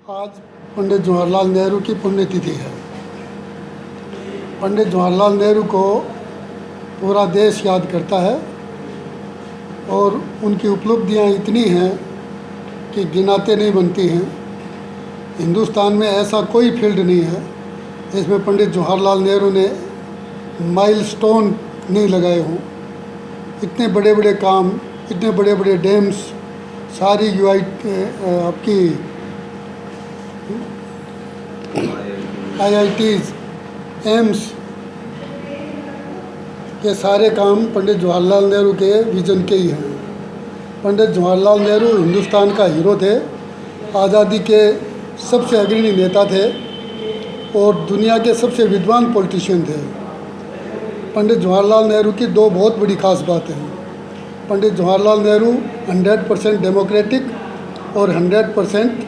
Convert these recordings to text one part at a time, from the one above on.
आज पंडित जवाहरलाल नेहरू की पुण्यतिथि है। पंडित जवाहरलाल नेहरू को पूरा देश याद करता है और उनकी उपलब्धियां इतनी हैं कि गिनाते नहीं बनती हैं। हिंदुस्तान में ऐसा कोई फील्ड नहीं है जिसमें पंडित जवाहरलाल नेहरू ने माइलस्टोन नहीं लगाए हों। इतने बड़े बड़े काम, इतने बड़े बड़े डैम्स, सारी आपकी IITs, एम्स के सारे काम पंडित जवाहरलाल नेहरू के विजन के ही हैं। पंडित जवाहरलाल नेहरू हिंदुस्तान का हीरो थे, आज़ादी के सबसे अग्रणी नेता थे और दुनिया के सबसे विद्वान पॉलिटिशियन थे। पंडित जवाहरलाल नेहरू की दो बहुत बड़ी खास बातें हैं। पंडित जवाहरलाल नेहरू 100% डेमोक्रेटिक और 100%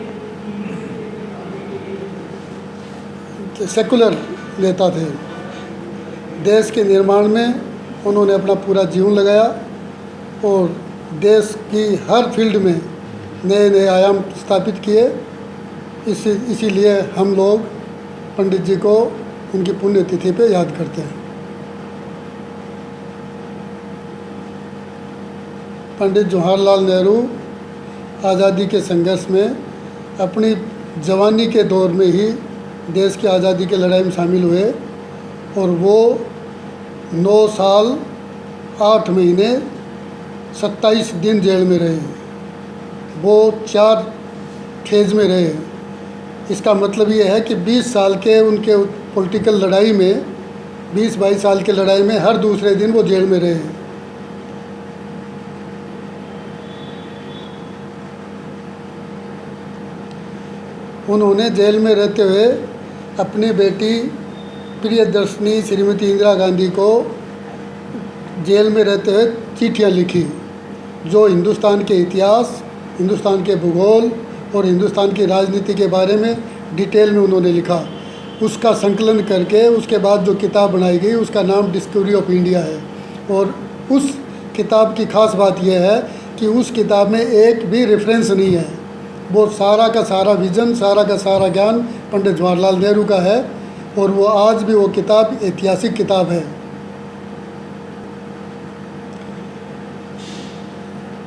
सेकुलर नेता थे। देश के निर्माण में उन्होंने अपना पूरा जीवन लगाया और देश की हर फील्ड में नए नए आयाम स्थापित किए। इसीलिए हम लोग पंडित जी को उनकी पुण्यतिथि पे याद करते हैं। पंडित जवाहरलाल नेहरू आज़ादी के संघर्ष में अपनी जवानी के दौर में ही देश की आज़ादी की लड़ाई में शामिल हुए और वो 9 साल 8 महीने 27 दिन जेल में रहे। वो 4 फेज में रहे। इसका मतलब ये है कि 20 साल के उनके पॉलिटिकल लड़ाई में, 20-22 साल की लड़ाई में हर दूसरे दिन वो जेल में रहे। उन्होंने जेल में रहते हुए अपनी बेटी प्रियदर्शनी श्रीमती इंदिरा गांधी को जेल में रहते हुए चिट्ठियाँ लिखी, जो हिंदुस्तान के इतिहास, हिंदुस्तान के भूगोल और हिंदुस्तान की राजनीति के बारे में डिटेल में उन्होंने लिखा। उसका संकलन करके उसके बाद जो किताब बनाई गई उसका नाम डिस्कवरी ऑफ इंडिया है। और उस किताब की खास बात यह है कि उस किताब में एक भी रेफरेंस नहीं है। वो सारा का सारा विज़न, सारा का सारा ज्ञान पंडित जवाहरलाल नेहरू का है और वो आज भी वो किताब ऐतिहासिक किताब है।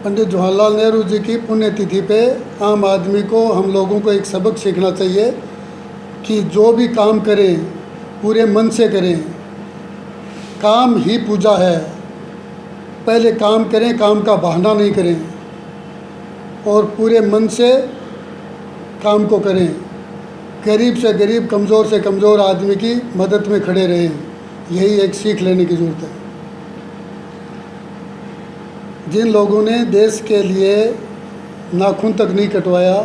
पंडित जवाहरलाल नेहरू जी की पुण्यतिथि पे आम आदमी को, हम लोगों को एक सबक सीखना चाहिए कि जो भी काम करें पूरे मन से करें। काम ही पूजा है। पहले काम करें, काम का बहाना नहीं करें और पूरे मन से काम को करें। गरीब से गरीब, कमज़ोर से कमज़ोर आदमी की मदद में खड़े रहें। यही एक सीख लेने की ज़रूरत है। जिन लोगों ने देश के लिए नाखून तक नहीं कटवाया,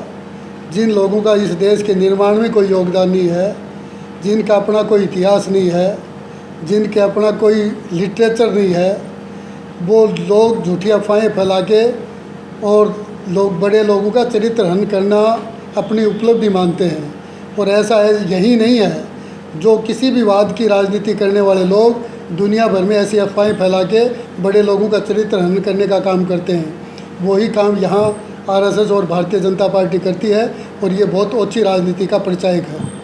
जिन लोगों का इस देश के निर्माण में कोई योगदान नहीं है, जिनका अपना कोई इतिहास नहीं है, जिनके अपना कोई लिटरेचर नहीं है, वो लोग झूठी अफवाहें फैला के और लोग बड़े लोगों का चरित्र हनन करना अपनी उपलब्धि मानते हैं। और ऐसा है, यही नहीं है जो किसी भी वाद की राजनीति करने वाले लोग दुनिया भर में ऐसी अफवाहें फैला के बड़े लोगों का चरित्र हनन करने का काम करते हैं। वही काम यहाँ RSS और भारतीय जनता पार्टी करती है और ये बहुत ओछी राजनीति का परिचायक है।